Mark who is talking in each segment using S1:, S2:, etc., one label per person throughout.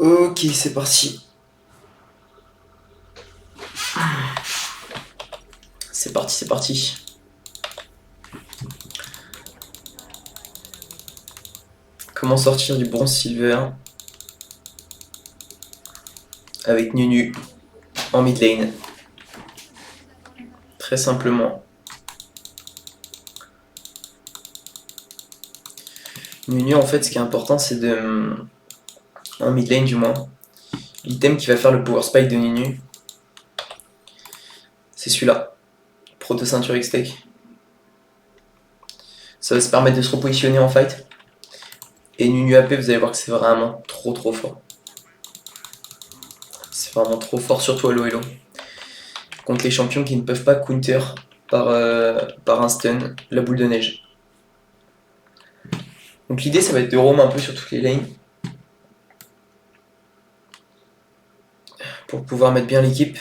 S1: Ok, c'est parti. C'est parti, c'est parti. Comment sortir du bronze silver avec Nunu en mid lane? Très simplement. Nunu, en fait, ce qui est important, c'est de... En mid lane, du moins. L'item qui va faire le power spike de Nunu, c'est celui-là. Proto ceinture X-Tech. Ça va se permettre de se repositionner en fight. Et Nunu AP, vous allez voir que c'est vraiment trop fort. C'est vraiment trop fort, surtout à Elo. Contre les champions qui ne peuvent pas counter par un stun, la boule de neige. Donc l'idée, ça va être de roam un peu sur toutes les lanes. Pour pouvoir mettre bien l'équipe.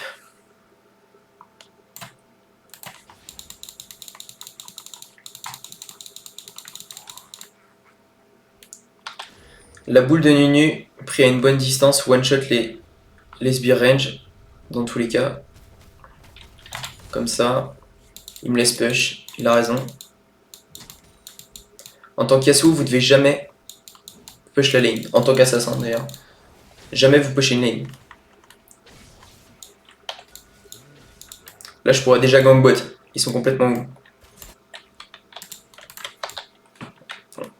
S1: La boule de Nunu, pris à une bonne distance, one-shot les sbires range, dans tous les cas. Comme ça, il me laisse push, il a raison. En tant qu'Yasuo, vous devez jamais push la lane, en tant qu'assassin d'ailleurs. Jamais vous pushez une lane. Là, je pourrais déjà gank bot, ils sont complètement où?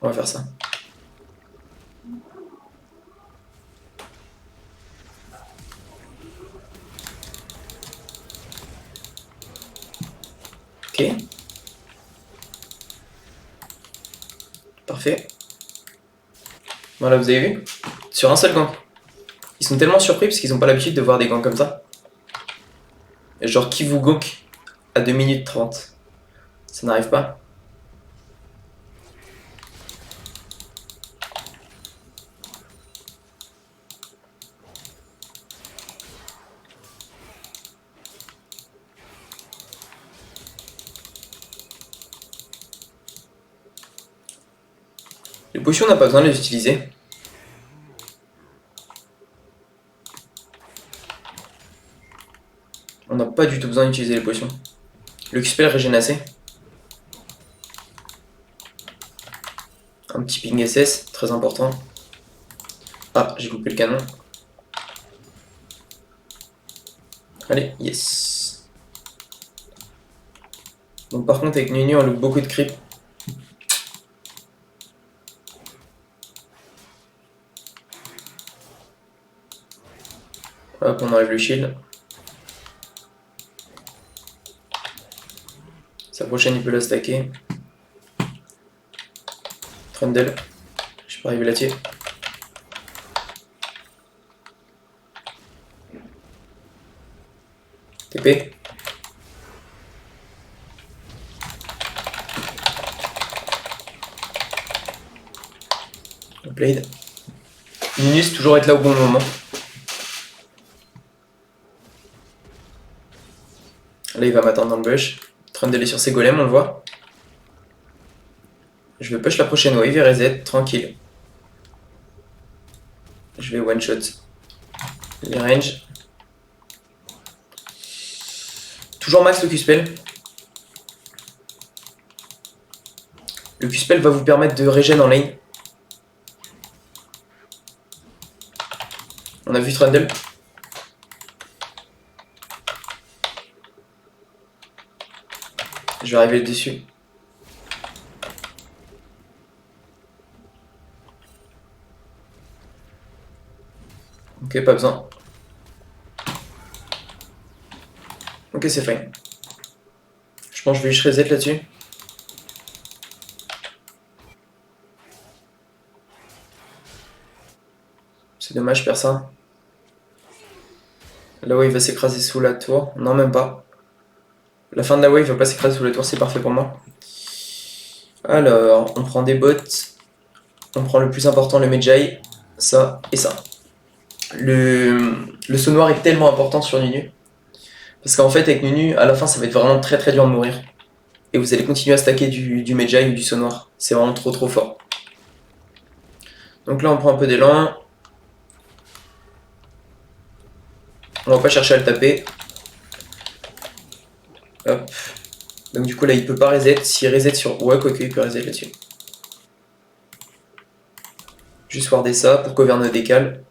S1: On va faire ça. Ok. Parfait. Voilà, vous avez vu? Sur un seul gank. Ils sont tellement surpris parce qu'ils n'ont pas l'habitude de voir des ganks comme ça. Et genre, qui vous gank à 2 minutes 30? Ça n'arrive pas. Les potions, on n'a pas besoin de les utiliser. On n'a pas du tout besoin d'utiliser les potions. Le QSpell régène assez. Un petit ping SS, très important. Ah, j'ai coupé le canon. Allez, yes. Donc par contre avec Nunu on loupe beaucoup de creep. Hop, on enlève le shield. Sa prochaine il peut la stacker. Trundle. Je peux arriver là-dessus. TP. Blade. Ninus toujours être là au bon moment. Là il va m'attendre dans le bush. Trundle est sur ses golems, on le voit. Je vais push la prochaine wave et reset, tranquille. Je vais one shot les range. Toujours max le Q-spell. Le Q-spell va vous permettre de régène en lane. On a vu Trundle. Je vais arriver dessus. Ok, pas besoin. Ok, c'est fine. Je pense que je vais juste reset là-dessus. C'est dommage, je perds ça. La wave va s'écraser sous la tour. Non, même pas. La fin de la wave va pas s'écraser sous la tour, c'est parfait pour moi. Alors, on prend des bots. On prend le plus important, le Medjay. Ça et ça. Le saut noir est tellement important sur Nunu. Parce qu'en fait, avec Nunu, à la fin, ça va être vraiment très dur de mourir. Et vous allez continuer à stacker du Medjay ou du saut noir. C'est vraiment trop fort. Donc là, on prend un peu d'élan. On va pas chercher à le taper. Hop. Donc du coup là il peut pas reset. S'il reset sur... Ouais, quoique il peut reset là-dessus. Juste warder ça pour qu'Auvergne ne décale.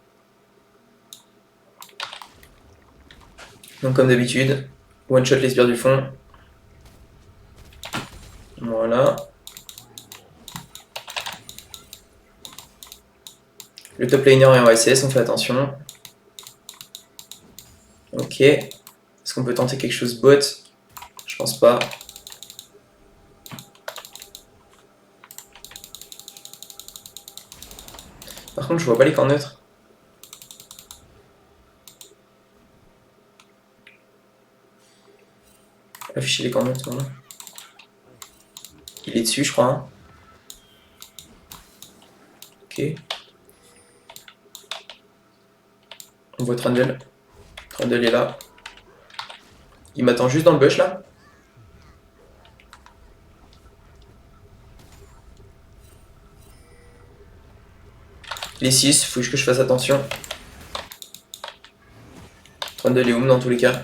S1: Donc comme d'habitude, one shot les sbires du fond. Voilà. Le top laner est en SS, on fait attention. Ok. Est-ce qu'on peut tenter quelque chose bot? Je pense pas. Par contre, je vois pas les camps neutres. Afficher les camps neutres, voilà. Il est dessus, je crois. Hein. Ok. On voit Trundle. Trundle est là. Il m'attend juste dans le bush là. Les 6, faut que je fasse attention. Trundle est home dans tous les cas.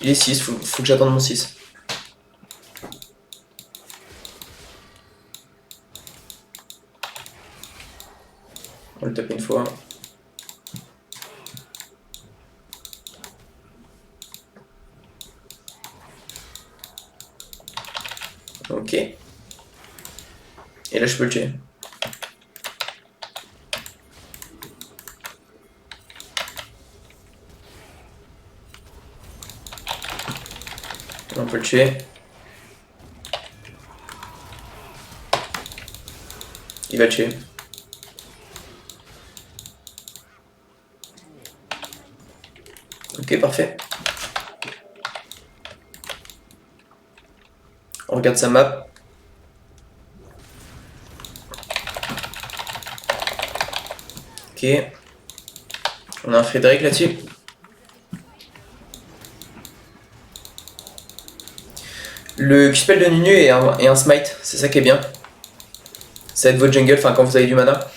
S1: Il est 6, faut que j'attende mon 6. On le tape une fois. Ok. Et là je peux le tuer. On peut le tuer. Il va le tuer. Ok, parfait. On regarde sa map. Ok. On a un Frédéric là-dessus. Le Q-spell de Nunu est un smite, c'est ça qui est bien. Ça va être votre jungle, enfin quand vous avez du mana.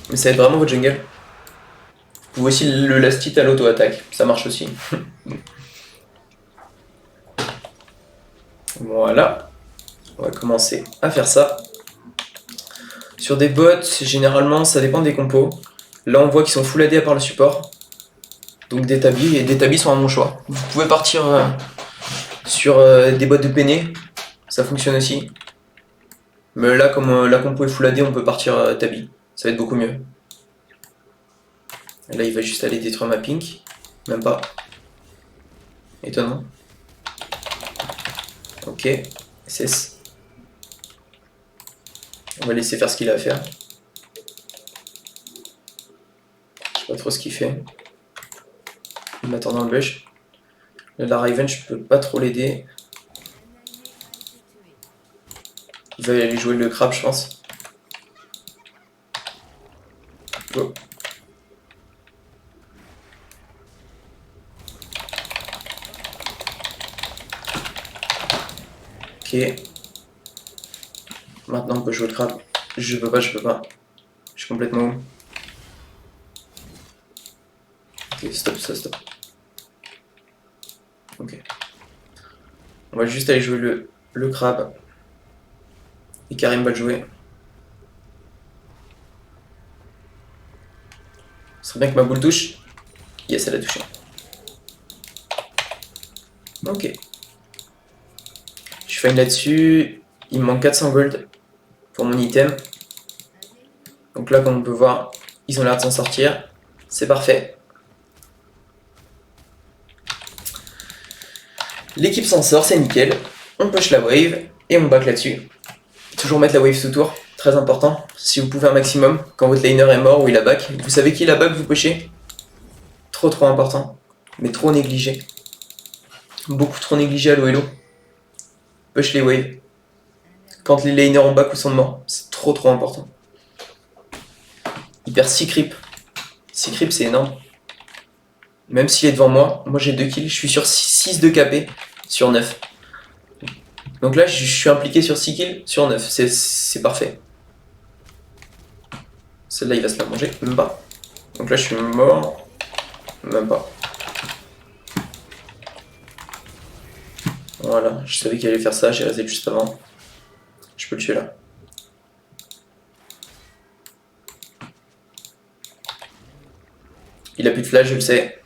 S1: Mais ça va être vraiment votre jungle. Vous pouvez aussi le last hit à l'auto-attaque, ça marche aussi. Voilà. On va commencer à faire ça. Sur des bots, généralement ça dépend des compos. Là on voit qu'ils sont full AD à part le support. Donc des tabis, et des tabis sont à mon choix. Vous pouvez partir sur des bots de peiné, ça fonctionne aussi. Mais là comme la compo est full AD, on peut partir tabi, ça va être beaucoup mieux. Là il va juste aller détruire ma pink, même pas. Étonnant. Ok, SS. On va laisser faire ce qu'il a à faire. Je sais pas trop ce qu'il fait. Il m'attend dans le bush. Là, la Raven, je peux pas trop l'aider. Il va aller jouer le crabe, je pense. Oh. Ok. Maintenant, on peut jouer le crabe. Je peux pas. Je suis complètement où. Ok, stop, ça, stop. Ok. On va juste aller jouer le crabe. Et Karim va le jouer. Ce serait bien que ma boule touche. Yes, elle a touché. Ok. Je fais une là-dessus. Il me manque 400 gold pour mon item. Donc là, comme on peut voir, ils ont l'air de s'en sortir. C'est parfait. L'équipe s'en sort, c'est nickel. On push la wave et on back là-dessus. Toujours mettre la wave sous tour, très important. Si vous pouvez un maximum, quand votre laner est mort ou il a back. Vous savez qui la back vous pushez? Trop important, mais trop négligé. Beaucoup trop négligé à l'OLO. Push les waves. Quand les laners en back ou sont morts, c'est trop important. Il perd 6 creeps. 6 creeps c'est énorme. Même s'il est devant moi, moi j'ai 2 kills, je suis sur 6 de KP sur 9. Donc là je suis impliqué sur 6 kills sur 9, c'est parfait. Celle-là, il va se la manger. Même pas. Donc là, je suis mort. Même pas. Voilà, je savais qu'il allait faire ça, j'ai resté juste avant. Je peux le tuer là. Il a plus de flash, je le sais.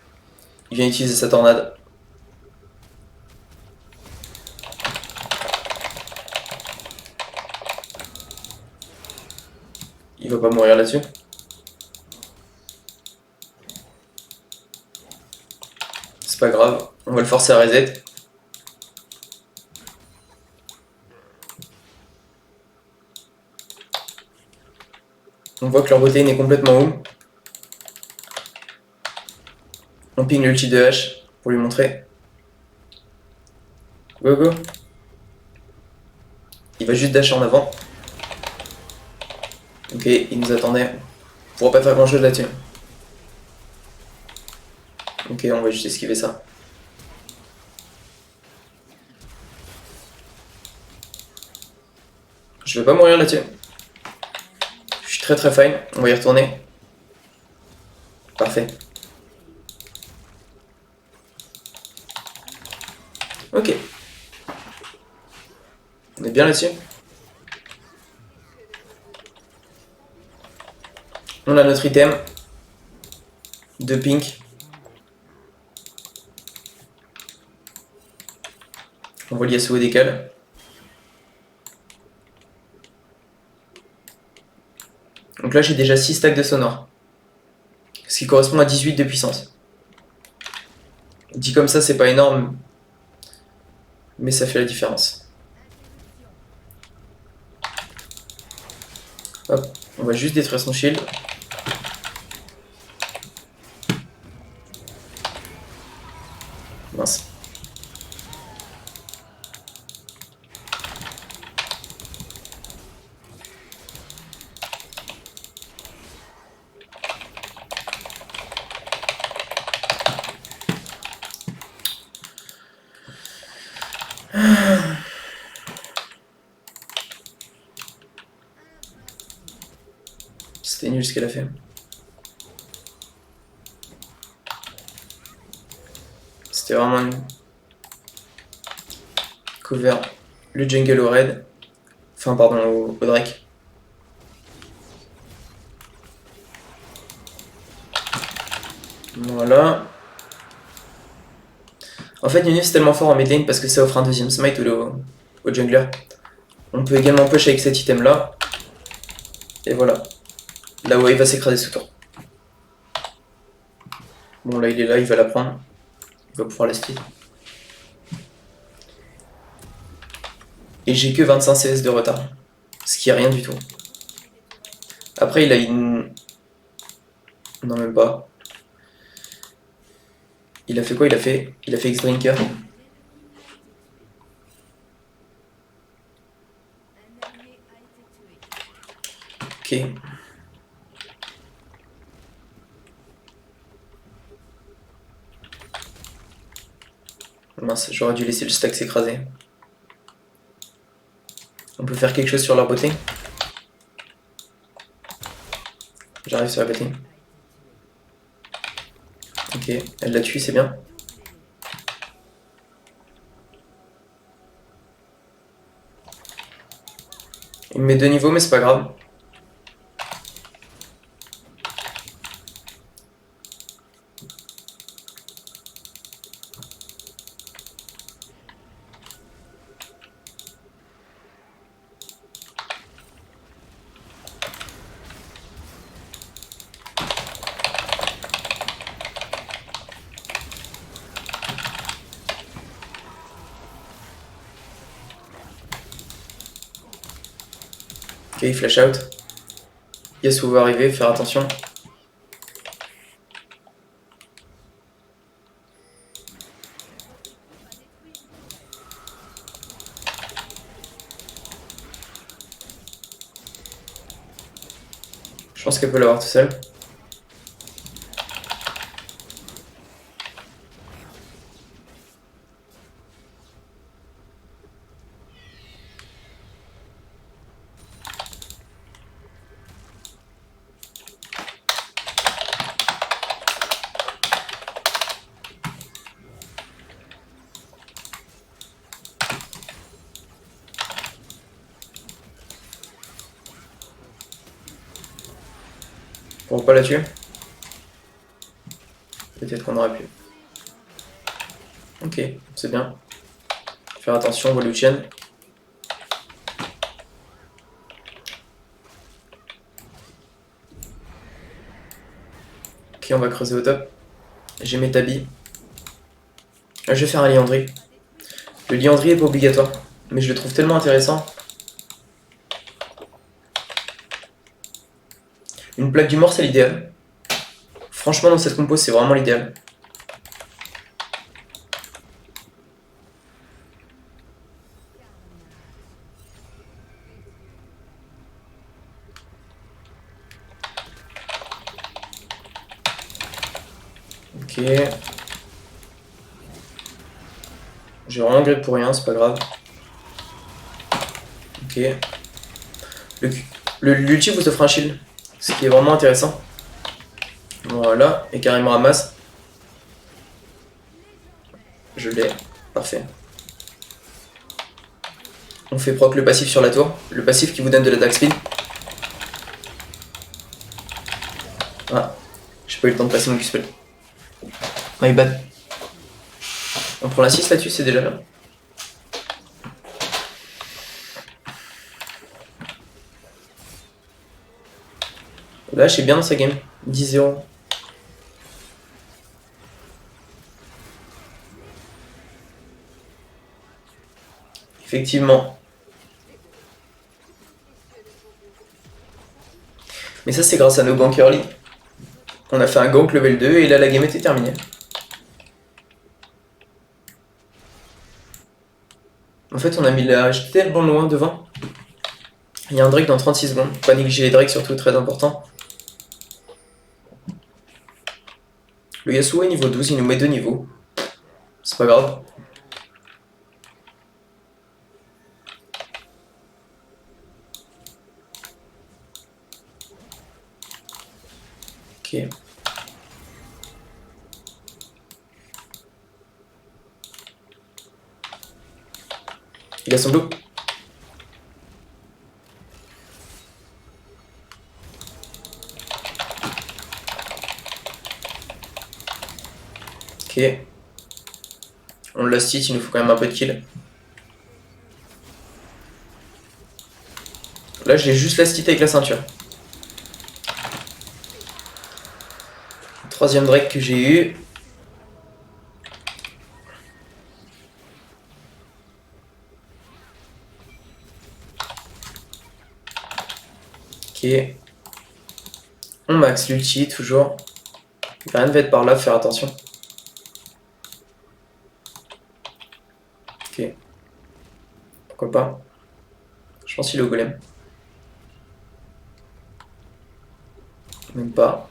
S1: Il vient utiliser sa tornade. Il va pas mourir là-dessus. C'est pas grave, on va le forcer à reset. On voit que leur beauté est complètement où. On ping l'ulti de H pour lui montrer. Go go. Il va juste dash en avant. Ok, il nous attendait. On pourra pas faire grand chose là-dessus. Ok, on va juste esquiver ça. Je vais pas mourir là-dessus. Je suis très fine, on va y retourner. Parfait. Ok. On est bien là-dessus. On a notre item. De pink. On voit l'Yasuo décale. Donc là j'ai déjà 6 stacks de sonore. Ce qui correspond à 18 de puissance. Dit comme ça c'est pas énorme. Mais ça fait la différence. Hop, on va juste détruire son shield. Mince. C'était nul ce qu'elle a fait. C'était vraiment nul. Cover le jungle au raid. Enfin pardon au Drake. Voilà. En fait Yunus est tellement fort en mid lane parce que ça offre un deuxième smite au jungler. On peut également push avec cet item là. Et voilà. Là où il va s'écraser sous tour. Bon là il est là, il va la prendre. Il va pouvoir la speed. Et j'ai que 25 CS de retard. Ce qui est rien du tout. Après il a une... Non même pas. Il a fait quoi? Il a fait X-Drinker. Ok. Mince, j'aurais dû laisser le stack s'écraser. On peut faire quelque chose sur leur beauté. J'arrive sur la beauté. Ok, elle l'a tué, c'est bien. Il me met 2 niveaux, mais c'est pas grave. Ok, il flash out. Yasuo va arriver, faire attention. Je pense qu'elle peut l'avoir tout seul. Pour pas la tuer. Peut-être qu'on aurait pu. Ok, c'est bien. Faire attention, on voit Lucian. Ok, on va creuser au top. J'ai mes tabis. Je vais faire un liandry. Le liandry est pas obligatoire, mais je le trouve tellement intéressant. Une plaque du mort, c'est l'idéal. Franchement, dans cette compo, c'est vraiment l'idéal. Ok. J'ai vraiment gré pour rien, c'est pas grave. Ok. L'ulti vous offre un shield, ce qui est vraiment intéressant. Voilà, et carrément ramasse. Je l'ai, parfait. On fait proc le passif sur la tour, le passif qui vous donne de l'attaque speed. Ah, j'ai pas eu le temps de passer mon Q-spell. My bad. On prend la 6 là-dessus, c'est déjà bien. Là, je suis bien dans sa game. 10-0. Effectivement. Mais ça, c'est grâce à nos ganks early. On a fait un gank level 2 et là, la game était terminée. En fait, on a mis la GT tellement loin devant. Il y a un Drake dans 36 secondes. Pas négliger les Drakes, surtout très important. Le Yasuo est niveau 12, il nous met 2 niveaux. C'est pas grave. Ok. Il a son blue. Ok. On last hit, il nous faut quand même un peu de kill. Là, j'ai juste last hit avec la ceinture. Troisième Drake que j'ai eu. Ok. On max l'ulti, toujours. Rien ne va être par là, faire attention. Ok. Pourquoi pas. Je pense qu'il est au golem. Même pas.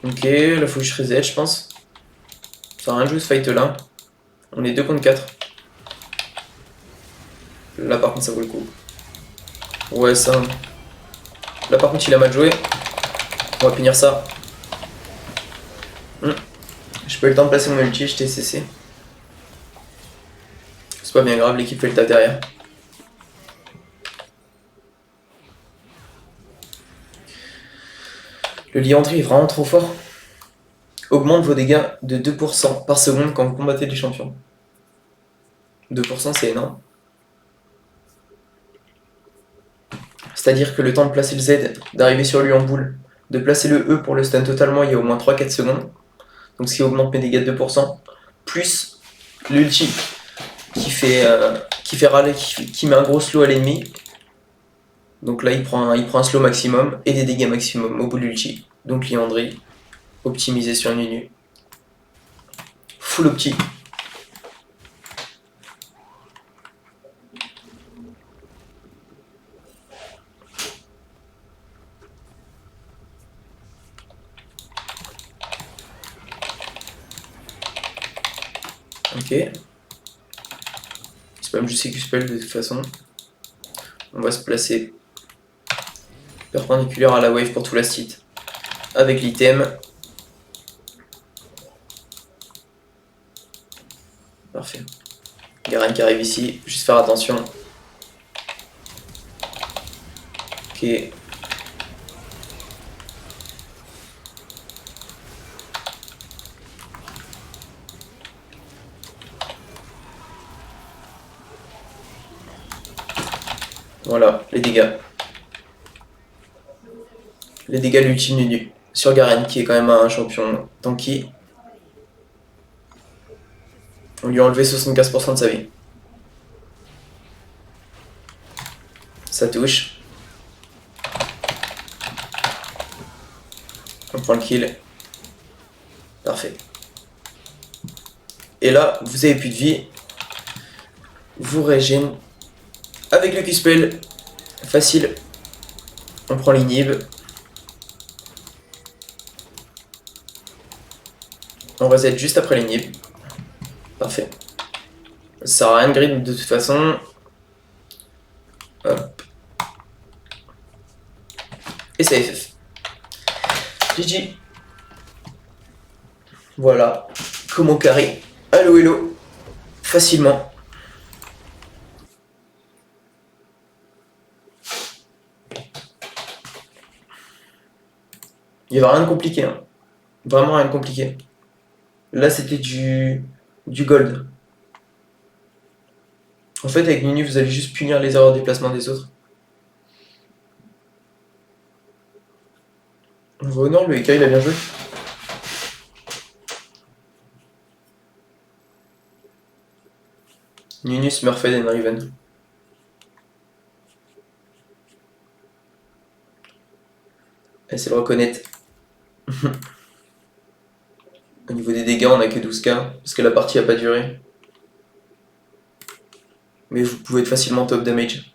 S1: Ok, là faut que je reset, je pense. Ça sert à rien de jouer ce fight là. On est 2 contre 4. Là par contre ça vaut le coup. Ouais ça. Là par contre il a mal joué. On va punir ça. J'ai pas eu le temps de placer mon ulti, j'étais CC. C'est pas bien grave, l'équipe fait le taf derrière. Le liandry est vraiment trop fort. Augmente vos dégâts de 2% par seconde quand vous combattez les champions. 2% c'est énorme. C'est-à-dire que le temps de placer le Z, d'arriver sur lui en boule, de placer le E pour le stun totalement, il y a au moins 3-4 secondes. Donc ce qui augmente mes dégâts de 2%. Plus l'ulti qui fait râler, qui met un gros slow à l'ennemi. Donc là il prend un slow maximum et des dégâts maximum au bout de l'ulti. Donc liandry, optimisé sur Nunu. Full opti. Ok. Spam juste Q-spell de toute façon. On va se placer perpendiculaire à la wave pour tout la site. Avec l'item. Parfait. Garen qui arrive ici, juste faire attention. Ok. Voilà, les dégâts. Les dégâts de l'ultime Nunu sur Garen, qui est quand même un champion tanky. On lui a enlevé 75% de sa vie. Ça touche. On prend le kill. Parfait. Et là, vous avez plus de vie. Vous régène avec le Q-Spell. Facile. On prend l'inhib. On reset juste après l'inhib. Parfait. Ça sert à rien de grid de toute façon. Hop. Et ça FF. GG. Voilà. Comment carry. Allo hello. Facilement. Il n'y avait rien de compliqué. Hein. Vraiment rien de compliqué. Là, c'était du gold. En fait, avec Nunu, vous allez juste punir les erreurs de déplacement des autres. On voit au nord, le Eka, il a bien joué. Nunu, Smurfed et Riven. C'est le reconnaître. Au niveau des dégâts, on a que 12k, parce que la partie a pas duré. Mais vous pouvez être facilement top damage.